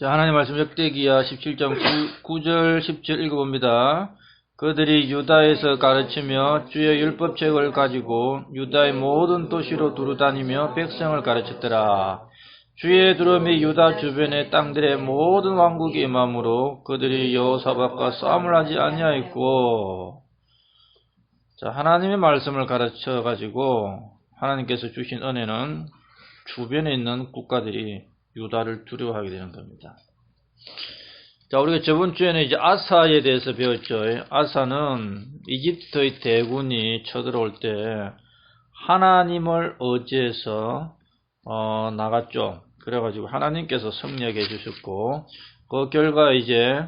자, 하나님 말씀 역대기야 17.9절 10절 읽어봅니다. 그들이 유다에서 가르치며 주의 율법책을 가지고 유다의 모든 도시로 두루다니며 백성을 가르쳤더라. 주의 두름이 유다 주변의 땅들의 모든 왕국에 임함으로 그들이 여호사밧과 싸움을 하지 아니하였고. 자, 하나님의 말씀을 가르쳐 가지고 하나님께서 주신 은혜는 주변에 있는 국가들이 유다를 두려워하게 되는 겁니다. 자, 우리가 저번 주에는 이제 아사에 대해서 배웠죠. 아사는 이집트의 대군이 쳐들어올 때 하나님을 의지해서 나갔죠. 그래가지고 하나님께서 승리하게 해주셨고, 그 결과 이제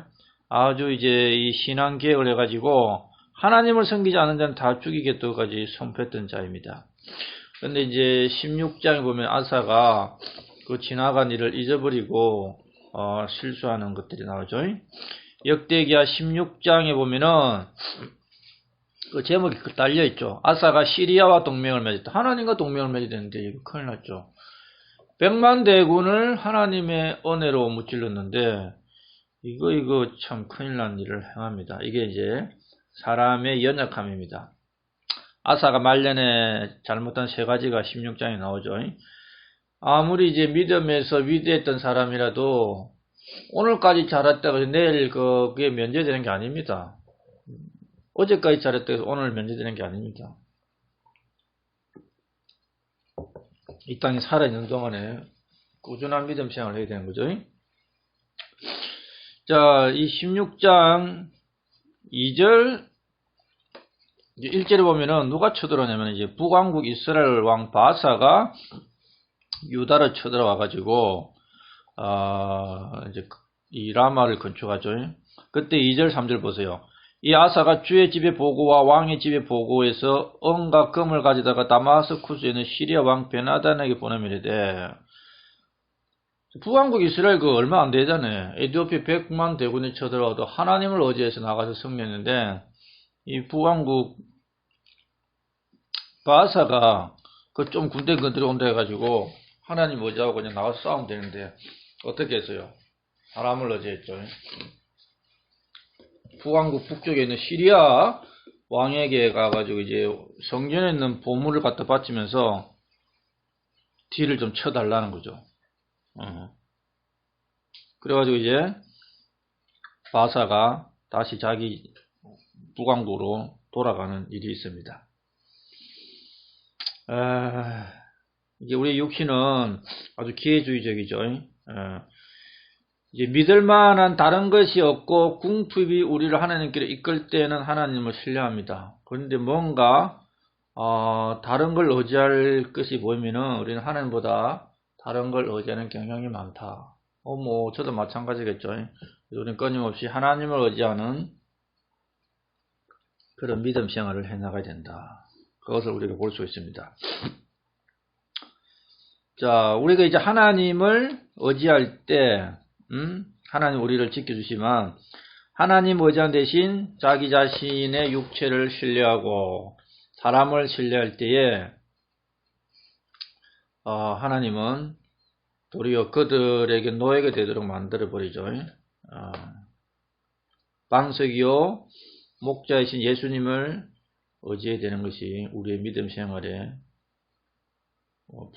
아주 이제 이 신앙 계획을 해가지고 하나님을 섬기지 않은 자는 다 죽이겠다고까지 선포했던 자입니다. 근데 이제 16장에 보면 아사가 그 지나간 일을 잊어버리고 실수하는 것들이 나오죠. 역대기야 16장에 보면은 그 제목이 달려 있죠. 아사가 시리아와 동맹을 맺었다. 하나님과 동맹을 맺어야 되는데 이거 큰일 났죠. 100만 대군을 하나님의 은혜로 무찔렀는데 이거 참 큰일 난 일을 행합니다. 이게 이제 사람의 연약함입니다. 아사가 말년에 잘못한 세 가지가 16장에 나오죠. 아무리 이제 믿음에서 위대했던 사람이라도 오늘까지 잘했다고 해서 내일 그게 면제되는 게 아닙니다. 어제까지 잘했다고 해서 오늘 면제되는 게 아닙니다. 이 땅에 살아있는 동안에 꾸준한 믿음 생활을 해야 되는 거죠. 자, 이 16장 2절 1절에 보면은 누가 쳐들어오냐면 이제 북왕국 이스라엘 왕 바사가 유다를 쳐들어와 가지고 이제 이 라마를 건축하죠. 그때 2절 3절 보세요. 이 아사가 주의 집에 보고와 왕의 집에 보고해서 은과 금을 가져다가 다마스쿠스에 있는 시리아 왕 베나단에게 보내면 이르되. 북왕국 이스라엘 그 얼마 안 되잖아요. 에티오피아 100만 대군이 쳐들어와도 하나님을 의지해서 나가서 승리했는데 이 북왕국 바사가 그 좀 군대 건드려온다 해가지고 하나님 의지하고 그냥 나가서 싸우면 되는데 어떻게 했어요? 사람을 의지했죠. 북왕국 북쪽에 있는 시리아 왕에게 가가지고 이제 성전에 있는 보물을 갖다 바치면서 뒤를 좀 쳐달라는 거죠. 그래가지고 이제 바사가 다시 자기 북왕국으로 돌아가는 일이 있습니다. 이제 우리 육신은 아주 기회주의적이죠. 이제 믿을만한 다른 것이 없고 궁핍이 우리를 하나님께로 이끌 때는 하나님을 신뢰합니다. 그런데 뭔가 다른 걸 의지할 것이 보이면은 우리는 하나님보다 다른 걸 의지하는 경향이 많다. 뭐 저도 마찬가지겠죠. 우리는 끊임없이 하나님을 의지하는 그런 믿음 생활을 해나가야 된다. 그것을 우리가 볼 수 있습니다. 자, 우리가 이제 하나님을 의지할 때, 하나님 우리를 지켜주시면, 하나님 의지한 대신 자기 자신의 육체를 신뢰하고, 사람을 신뢰할 때에, 하나님은 도리어 그들에게 노예가 되도록 만들어버리죠. 방석이요, 목자이신 예수님을 의지해야 되는 것이 우리의 믿음 생활의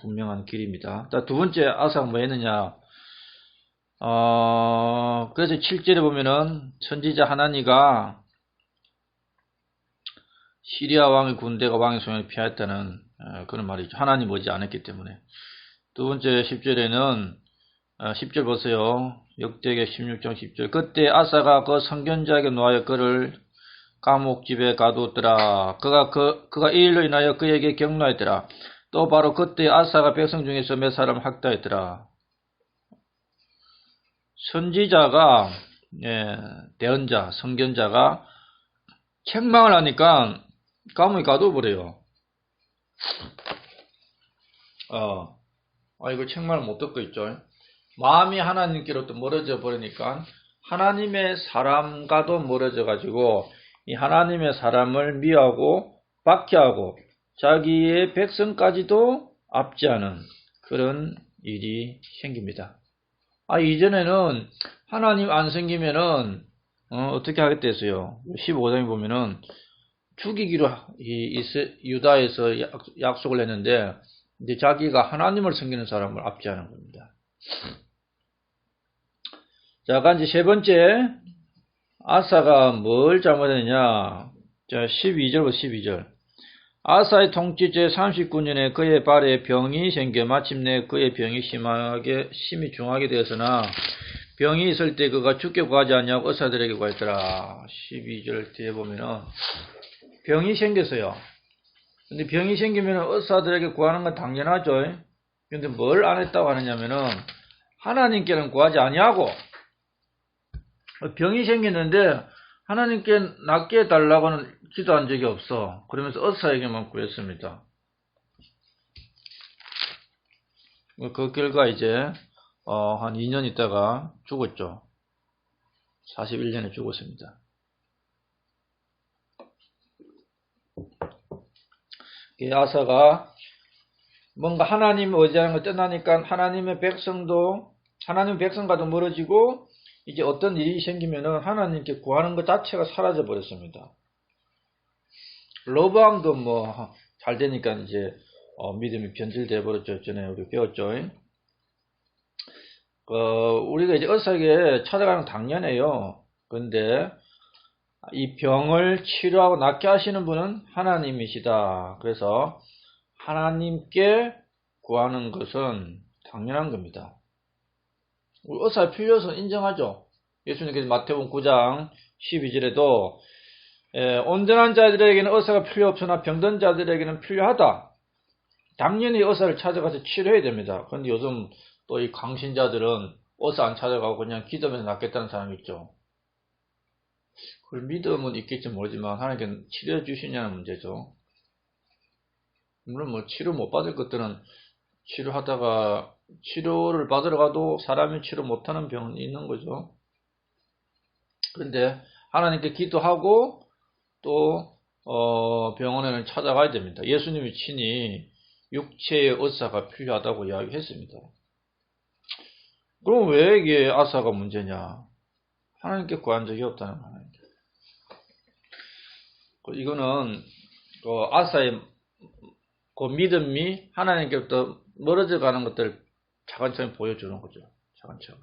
분명한 길입니다. 자, 두 번째 아사가 뭐 했느냐. 그래서 7절에 보면은 선지자 하나니가 시리아 왕의 군대가 왕의 손에 피하였다는 그런 말이죠. 하나님 오지 않았기 때문에. 두 번째 10절에는 10절 보세요. 역대기 16장 10절. 그때 아사가 그 선견자에게 놓아여 그를 감옥집에 가두었더라. 그가 이 일로 인하여 그에게 격노했더라. 또 바로 그때 아사가 백성 중에서 몇 사람을 학대했더라. 선지자가 대언자, 선견자가 책망을 하니까 감옥에 가둬버려요. 이거 책망을 못 듣고 있죠. 마음이 하나님께로부터 멀어져 버리니까 하나님의 사람과도 멀어져 가지고 이 하나님의 사람을 미워하고 박해하고 자기의 백성까지도 압제하는 그런 일이 생깁니다. 이전에는 하나님 안 생기면은 어떻게 하겠다 했어요. 15장에 보면은 죽이기로 유다에서 약속을 했는데 이제 자기가 하나님을 섬기는 사람을 압제하는 겁니다. 자, 이제 세 번째, 아사가 뭘 잘못했냐. 자, 12절부터 12절. 아사의 통치 제 39년에 그의 발에 병이 생겨 마침내 그의 병이 심히 중하게 되었으나 병이 있을 때 그가 죽게 구하지 않냐고 의사들에게 구했더라. 12절 뒤에 보면은 병이 생겼어요. 근데 병이 생기면 의사들에게 구하는 건 당연하죠. 근데 뭘 안 했다고 하느냐면은 하나님께는 구하지 아니하고 병이 생겼는데 하나님께 낫게 해달라고는 기도한 적이 없어. 그러면서 의사에게만 구했습니다. 그 결과 이제 한 2년 있다가 죽었죠. 41년에 죽었습니다. 아사가 뭔가 하나님 의지하는 걸 떠나니까 하나님 백성과도 멀어지고 이제 어떤 일이 생기면은 하나님께 구하는 것 자체가 사라져 버렸습니다. 로브암도 뭐 잘 되니까 이제 믿음이 변질돼 버렸죠. 전에 우리 배웠죠. 우리가 이제 의사에게 찾아가는 건 당연해요. 그런데 이 병을 치료하고 낫게 하시는 분은 하나님이시다. 그래서 하나님께 구하는 것은 당연한 겁니다. 우리 의사의 필요성은 인정하죠. 예수님께서 마태복음 9장 12절에도 온전한 자들에게는 의사가 필요 없으나 병든 자들에게는 필요하다. 당연히 의사를 찾아가서 치료해야 됩니다. 그런데 요즘 또 이 강신자들은 의사 안 찾아가고 그냥 기도하면서 낫겠다는 사람이 있죠. 그걸 믿음은 있겠지 모르지만 하나님께는 치료해 주시냐는 문제죠. 물론 뭐 치료 못 받을 것들은 치료하다가 치료를 받으러 가도 사람이 치료 못하는 병은 있는 거죠. 그런데 하나님께 기도하고 또 병원에는 찾아가야 됩니다. 예수님이 친히 육체의 의사가 필요하다고 이야기했습니다. 그럼 왜 이게 아사가 문제냐? 하나님께 구한 적이 없다는 거예요. 이거는 아사의 그 믿음이 하나님께부터 멀어져 가는 것들을 차근차근 보여주는 거죠. 차근차근.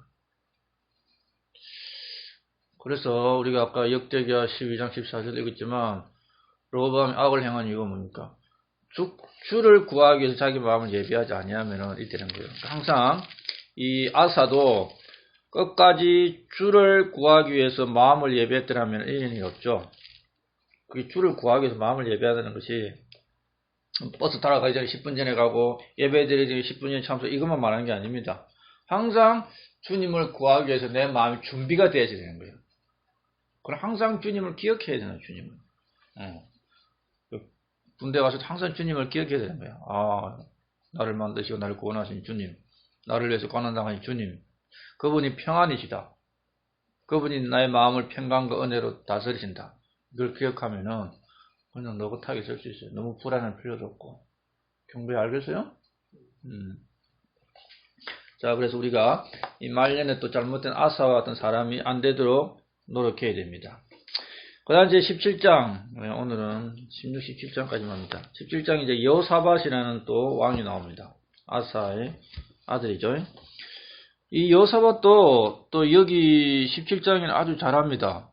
그래서 우리가 아까 역대기야 12장 14절 읽었지만 로보암이 악을 행한 이유가 뭡니까? 주를 구하기 위해서 자기 마음을 예비하지 아니하면 이때는 거예요. 항상 이 아사도 끝까지 주를 구하기 위해서 마음을 예비했더라면 일이 없죠. 그게 주를 구하기 위해서 마음을 예비하는 것이 버스 타러 가기 전에 10분 전에 가고 예배드리기 전에 10분 전에 참석 이것만 말하는 게 아닙니다. 항상 주님을 구하기 위해서 내 마음이 준비가 되어야 되는 거예요. 그럼 항상 주님을 기억해야 되는 주님을. 군대 가서 항상 주님을 기억해야 되는 거예요. 나를 만드시고 나를 구원하신 주님, 나를 위해서 고난당하신 주님, 그분이 평안이시다. 그분이 나의 마음을 평강과 은혜로 다스리신다. 이걸 기억하면은 그냥 너긋하게 설 수 있어요. 너무 불안할 필요도 없고. 경배 알겠어요? 자, 그래서 우리가 이 말년에 또 잘못된 아사와 같은 사람이 안 되도록 노력해야 됩니다. 그 다음 이제 17장, 오늘은 16, 17장까지만 합니다. 17장 이제 여호사밧이라는 또 왕이 나옵니다. 아사의 아들이죠. 이 여호사밧도 또 여기 17장에는 아주 잘합니다.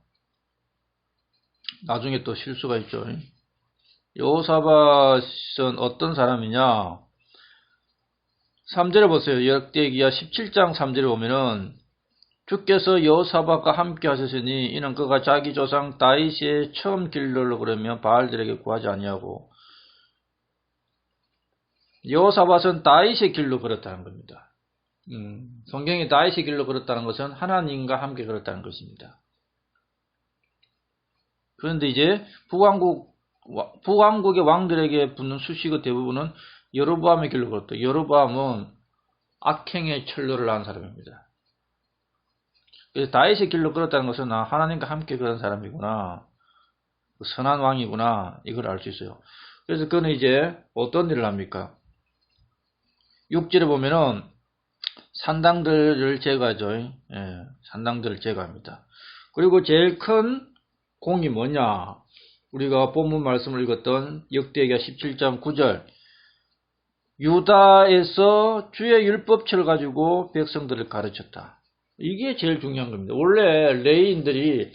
나중에 또 실수가 있죠. 여호사밧은 어떤 사람이냐? 3절에 보세요. 역대기야 17장 3절에 보면은 주께서 여호사밧과 함께 하셨으니 이는 그가 자기 조상 다윗의 처음 길르려 그러면 바알들에게 구하지 아니하고 여호사밧은 다윗의 길로 걸었다는 겁니다. 성경이 다윗의 길로 걸었다는 것은 하나님과 함께 걸었다는 것입니다. 그런데 이제 북왕국의 왕들에게 붙는 수식어 대부분은 여로보암의 길로 걸었다. 여로보암은 악행의 철로를 한 사람입니다. 그래서 다윗의 길로 걸었다는 것은 하나님과 함께 그런 사람이구나. 선한 왕이구나. 이걸 알 수 있어요. 그래서 그는 이제 어떤 일을 합니까? 6절에 보면은 산당들을 제거하죠. 예, 산당들을 제거합니다. 그리고 제일 큰 공이 뭐냐? 우리가 본문 말씀을 읽었던 역대기하 17장 9절. 유다에서 주의 율법책을 가지고 백성들을 가르쳤다. 이게 제일 중요한 겁니다. 원래 레위인들이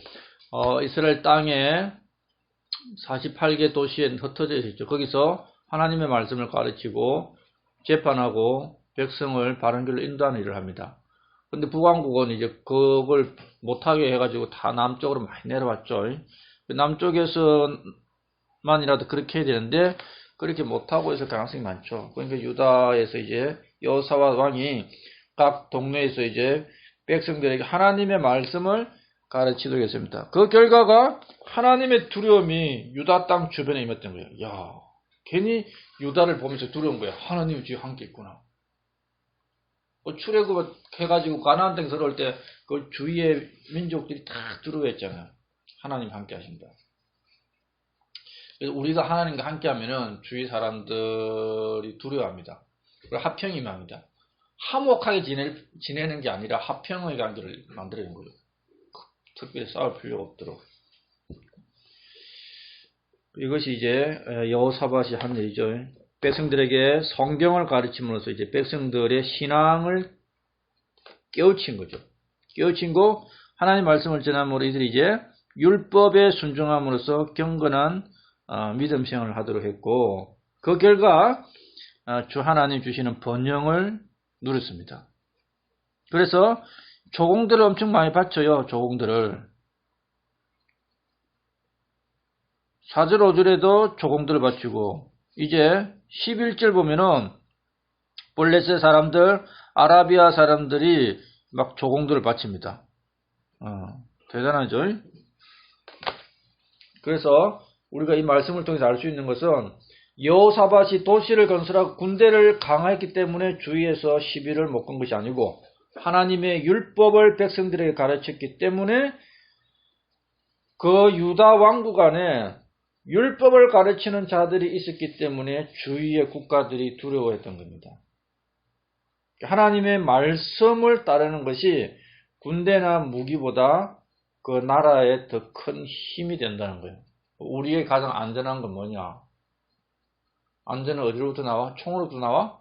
이스라엘 땅에 48개 도시에 흩어져 있었죠. 거기서 하나님의 말씀을 가르치고 재판하고 백성을 바른 길로 인도하는 일을 합니다. 근데 북왕국은 이제 그걸 못하게 해가지고 다 남쪽으로 많이 내려왔죠. 남쪽에서만이라도 그렇게 해야 되는데 그렇게 못하고 해서 가능성이 많죠. 그러니까 유다에서 이제 여호사밧 왕이 각 동네에서 이제 백성들에게 하나님의 말씀을 가르치도록 했습니다. 그 결과가 하나님의 두려움이 유다 땅 주변에 임했던 거예요. 야, 괜히 유다를 보면서 두려운 거예요. 하나님이 뒤에 함께 있구나. 출애굽 해가지고 가나안 땅에 들어올 때 그 주위의 민족들이 다 두려워했잖아요. 하나님 함께 하신다. 그래서 우리가 하나님과 함께 하면은 주위 사람들이 두려워합니다. 그리고 합평이 임합니다. 화목하게 지내는 게 아니라 합평의 관계를 만들어내는 거죠. 특별히 싸울 필요가 없도록. 이것이 이제 여호사밧이 한 일이죠. 백성들에게 성경을 가르침으로써 이제 백성들의 신앙을 깨우친 거죠. 깨우친고 하나님 말씀을 전함으로 이들이 이제 율법에 순종함으로써 경건한 믿음 생활을 하도록 했고 그 결과 주 하나님 주시는 번영을 누렸습니다. 그래서 조공들을 엄청 많이 바쳐요. 조공들을. 4절 5절에도 조공들을 바치고 이제 11절 보면은 블레셋 사람들, 아라비아 사람들이 막 조공들을 바칩니다. 대단하죠? 그래서 우리가 이 말씀을 통해서 알 수 있는 것은 여호사밧이 도시를 건설하고 군대를 강화했기 때문에 주위에서 시비를 못 건 것이 아니고 하나님의 율법을 백성들에게 가르쳤기 때문에 그 유다 왕국 안에 율법을 가르치는 자들이 있었기 때문에 주위의 국가들이 두려워했던 겁니다. 하나님의 말씀을 따르는 것이 군대나 무기보다 그 나라에 더 큰 힘이 된다는 거예요. 우리의 가장 안전한 건 뭐냐? 안전은 어디로부터 나와? 총으로부터 나와?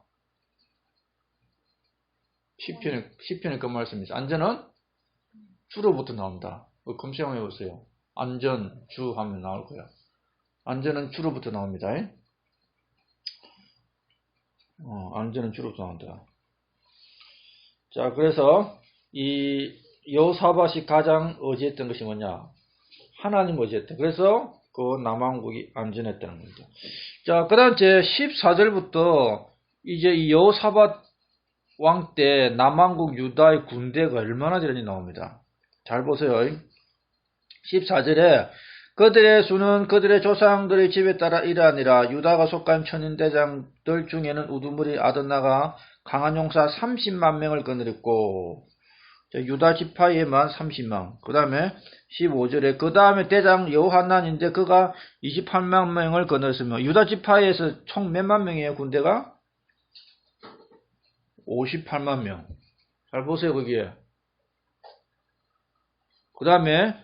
시편의 그 말씀이죠. 안전은 주로부터 나온다. 검색해 보세요. 안전, 주 하면 나올 거야. 안전은 주로부터 나옵니다. 안전은 주로부터 나온다. 자, 그래서 이 여호사밧이 가장 의지했던 것이 뭐냐? 하나님 의지했다. 그래서 그 남왕국이 안전했다는 겁니다. 자, 그 다음 제 14절부터 이제 이 여호사밧 왕 때 남왕국 유다의 군대가 얼마나 되는지 나옵니다. 잘 보세요. 14절에 그들의 수는 그들의 조상들의 집에 따라 이러하니라. 유다가 속한 천인대장들 중에는 우두머리 아드나가 강한 용사 30만 명을 거느렸고 유다 지파에만 30만. 그 다음에 15절에 그 다음에 대장 여호하난인데 그가 28만 명을 거느렸으며 유다 지파에서 총 몇만 명이에요 군대가? 58만 명. 잘 보세요 거기에. 그 다음에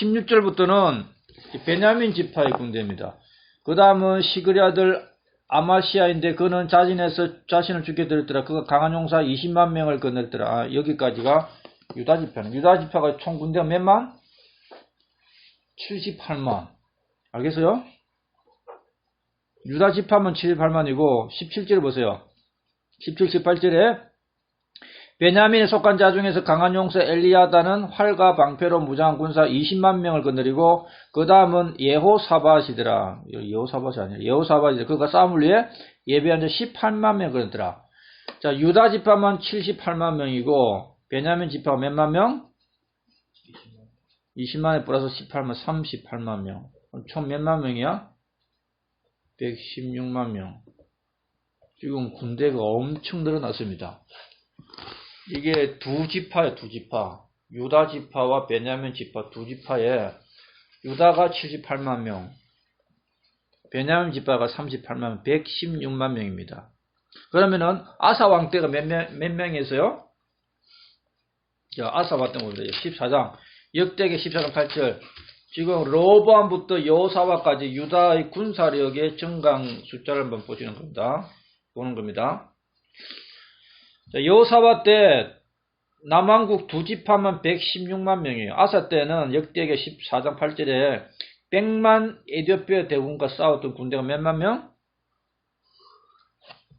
16절부터는 베냐민 지파의 군대입니다. 그 다음은 시그리 아들 아마시아인데 그는 자진해서 자신을 죽게 되었더라. 그가 강한 용사 20만 명을 거느렸더라. 여기까지가 유다 지파는. 유다 지파가 총 군대가 몇 만? 78만. 알겠어요? 유다 지파면 78만이고 17절 보세요. 17, 18절에 베냐민에 속한 자 중에서 강한 용사 엘리야다는 활과 방패로 무장한 군사 20만 명을 거느리고 그 다음은 여호사밧이더라. 여호사밧이 아니라 여호사밧이더라. 그가 싸움을 위해 예배한 자 18만 명을 거느리더라. 자, 유다 지파만 78만 명이고 베냐민 지파가 몇만 명? 20만에 플러스 18만 38만 명. 총 몇만 명이야? 116만 명. 지금 군대가 엄청 늘어났습니다. 이게 두 지파예요, 두 지파. 유다 지파와 베냐민 지파 두 지파에 유다가 78만 명, 베냐민 지파가 38만 명, 116만 명입니다. 그러면은 아사 왕 때가 몇 명이었어요? 자, 아사 봤던 겁니다. 14장. 역대기 14장 8절. 지금 로보암부터 여호사밧까지 유다의 군사력의 증강 숫자를 한번 보시는 겁니다. 보는 겁니다. 자, 여호사밧 때 남왕국 두 지파만 116만 명이에요. 아사 때는 역대기 14장 8절에 100만 에디오피아 대군과 싸웠던 군대가 몇만 명?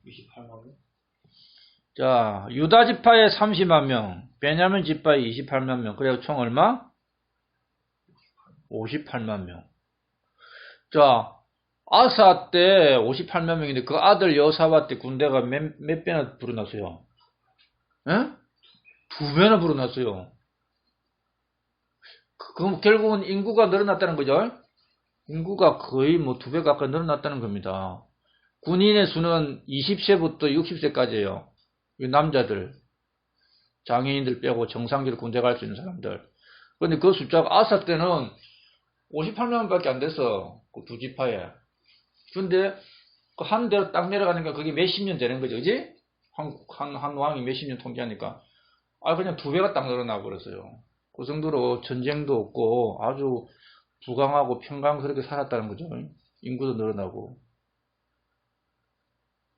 28만 명? 자, 유다 지파에 30만 명, 베냐민 지파에 28만 명. 그래서 총 얼마? 58만 명. 자, 아사 때 58만 명인데 그 아들 여호사밧 때 군대가 몇 배나 불어났어요? 에? 2배나 불어났어요. 그럼 결국은 인구가 늘어났다는 거죠? 인구가 거의 뭐 2배 가까이 늘어났다는 겁니다. 군인의 수는 20세부터 60세까지예요. 남자들, 장애인들 빼고 정상적으로 군대 갈 수 있는 사람들. 그런데 그 숫자가 아사 때는 58명밖에 안 됐어. 그 두 지파에. 근데 그 한 대로 딱 내려가니까 그게 몇십 년 되는 거죠. 그지? 한 왕이 몇십 년 통치하니까. 그냥 2배가 딱 늘어나 버렸어요. 그 정도로 전쟁도 없고 아주 부강하고 평강스럽게 살았다는 거죠. 인구도 늘어나고.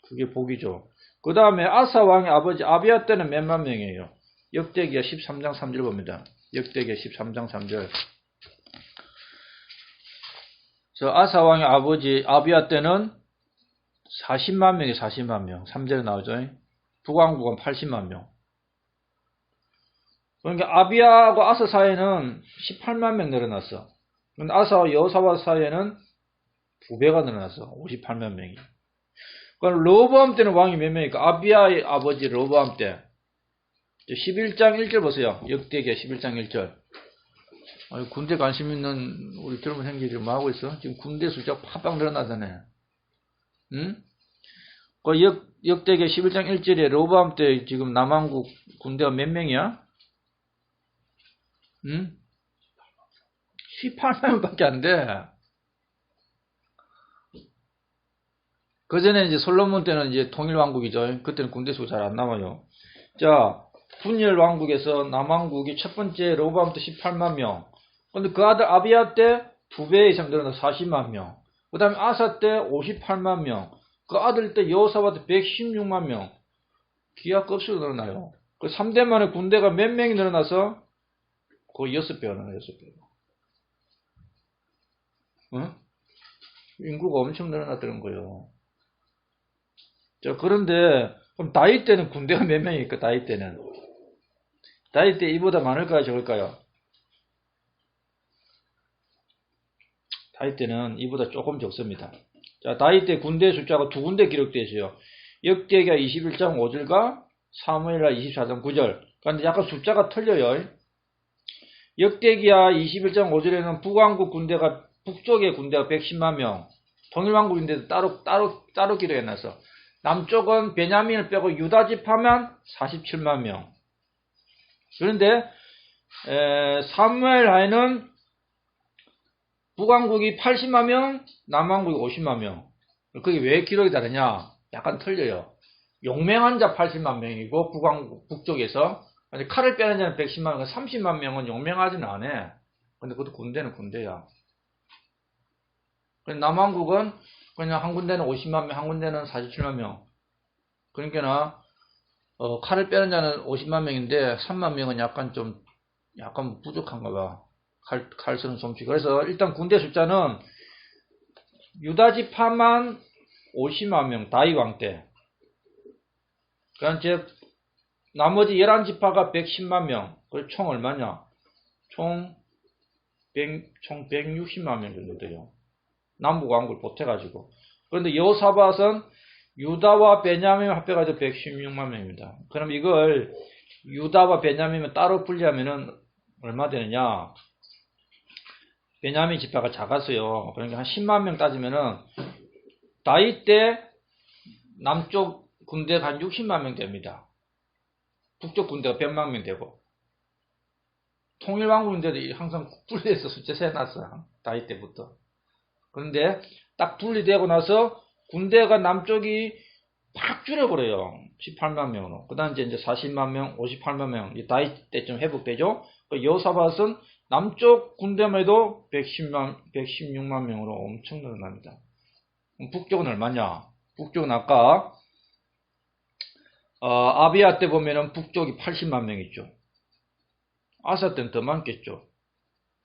그게 복이죠. 그 다음에 아사 왕의 아버지 아비야 때는 몇만 명이에요? 역대기야 13장 3절 봅니다. 역대기야 13장 3절. 저 아사 왕의 아버지 아비야 때는 40만 명이 40만 명. 3절에 나오죠. 북왕국은 80만 명. 그러니까 아비야하고 아사 사이에는 18만 명 늘어났어. 근데 아사와 여호사밧 사이에는 2배가 늘어났어. 58만 명이. 그럼 로보암 때는 왕이 몇 명입니까? 아비야의 아버지 로보암 때. 11장 1절 보세요. 역대기야 11장 1절. 군대 관심 있는 우리 젊은 형제들이 뭐 하고 있어? 지금 군대 숫자가 팍팍 늘어나잖아요. 응? 그 역대기야 11장 1절에 로보암 때 지금 남왕국 군대가 몇 명이야? 응? 18만 명밖에 안 돼. 그 전에 이제 솔로몬 때는 이제 통일왕국이죠. 그때는 군대 수 잘 안 남아요. 자, 분열왕국에서 남왕국이 첫 번째 로보암 때 18만 명. 근데 그 아들 아비야 때 2배 이상 늘어나서 40만 명. 그 다음에 아사 때 58만 명. 그 아들 때 여호사밧 때 116만 명. 기하급수로 늘어나요. 그 3대 만에 군대가 몇 명이 늘어나서 거의 6배가 늘어나요. 6배가. 응? 인구가 엄청 늘어났다는 거예요. 자, 그런데 그럼 다윗 때는 군대가 몇 명입니까? 다윗 때는. 다윗 때 이보다 많을까요? 적을까요? 다윗 때는 이보다 조금 적습니다. 자, 다윗 때 군대 숫자가 2군데 기록되어 있어요. 역대기야 21장 5절과 사무엘하 24장 9절. 그런데 약간 숫자가 틀려요. 역대기야 21장 5절에는 북왕국 군대가 북쪽의 군대가 110만 명. 통일왕국인데도 따로 기록해놨어. 남쪽은 베냐민을 빼고 유다 지파만 47만 명. 그런데 사무엘하에는 북왕국이 80만 명, 남왕국이 50만 명. 그게 왜 기록이 다르냐? 약간 틀려요. 용맹한 자 80만 명이고 북왕국 북쪽에서 칼을 빼는 자는 110만 명, 30만 명은 용맹하지는 않아. 근데 그것도 군대는 군대야. 남왕국은 그냥 한 군데는 50만 명, 한 군데는 47만 명. 그러니까 칼을 빼는 자는 50만 명인데 3만 명은 약간 부족한가 봐. 칼 쓰는 솜씨. 그래서 일단 군대 숫자는 유다 지파만 50만 명, 다윗 왕 때. 그러니까 나머지 11지파가 110만 명. 그래서 총 얼마냐? 총 160만 명 정도 돼요. 남북 왕국을 보태가지고. 그런데 여호사밧은 유다와 베냐민을 합해가지고 116만 명입니다. 그럼 이걸 유다와 베냐민을 따로 분리하면은 얼마 되느냐? 베냐민 지파가 작았어요. 그러니까 한 10만 명 따지면은 다윗 때 남쪽 군대가 한 60만 명 됩니다. 북쪽 군대가 100만 명 되고. 통일왕국인데도 항상 분리해서 숫자 세놨어. 다윗 때부터. 그런데 딱 분리되고 나서 군대가 남쪽이 팍 줄여버려요. 18만 명으로. 그 다음 이제 40만 명, 58만 명. 이 다이 때쯤 회복되죠? 그 여호사밧은 남쪽 군대만 해도 116만 명으로 엄청 늘어납니다. 북쪽은 얼마냐? 북쪽은 아까, 아비야 때 보면은 북쪽이 80만 명 있죠. 아사 때는 더 많겠죠.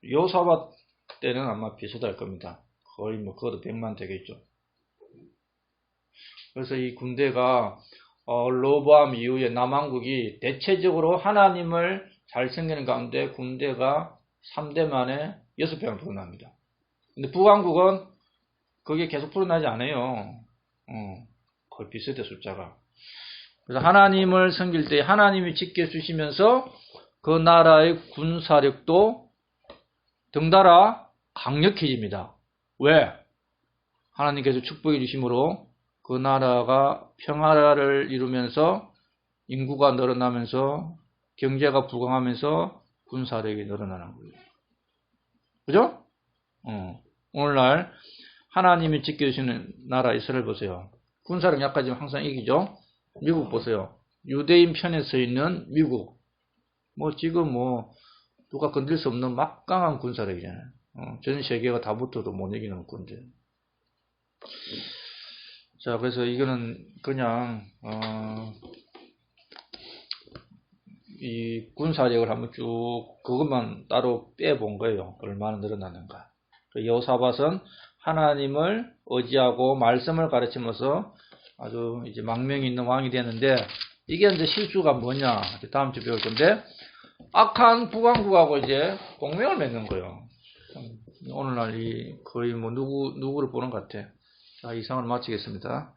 여호사밧 때는 아마 비슷할 겁니다. 거의 뭐, 그것도 100만 되겠죠. 그래서 이 군대가, 로보암 이후에 남왕국이 대체적으로 하나님을 잘 섬기는 가운데 군대가 3대 만에 6배가 불어납니다. 근데 북왕국은 그게 계속 불어나지 않아요. 거의 비슷해, 숫자가. 그래서 하나님을 섬길 때 하나님이 지켜주시면서 그 나라의 군사력도 덩달아 강력해집니다. 왜? 하나님께서 축복해 주심으로 그 나라가 평화를 이루면서 인구가 늘어나면서 경제가 부강하면서 군사력이 늘어나는 거예요. 그죠? 오늘날 하나님이 지켜주시는 나라 이스라엘 보세요. 군사력 약하지만 항상 이기죠? 미국 보세요. 유대인 편에 서 있는 미국. 지금 누가 건들 수 없는 막강한 군사력이잖아요. 전 세계가 다 붙어도 못 이기는 건데. 자, 그래서 이거는 그냥, 이 군사력을 한번 쭉, 그것만 따로 빼본 거예요. 얼마나 늘어나는가. 여호사밧은 하나님을 의지하고 말씀을 가르치면서 아주 이제 망명이 있는 왕이 되는데, 이게 이제 실수가 뭐냐. 다음 주에 배울 건데, 악한 북왕국하고 이제 동맹을 맺는 거예요. 오늘날 거의 누구를 보는 것 같아. 자, 이상을 마치겠습니다.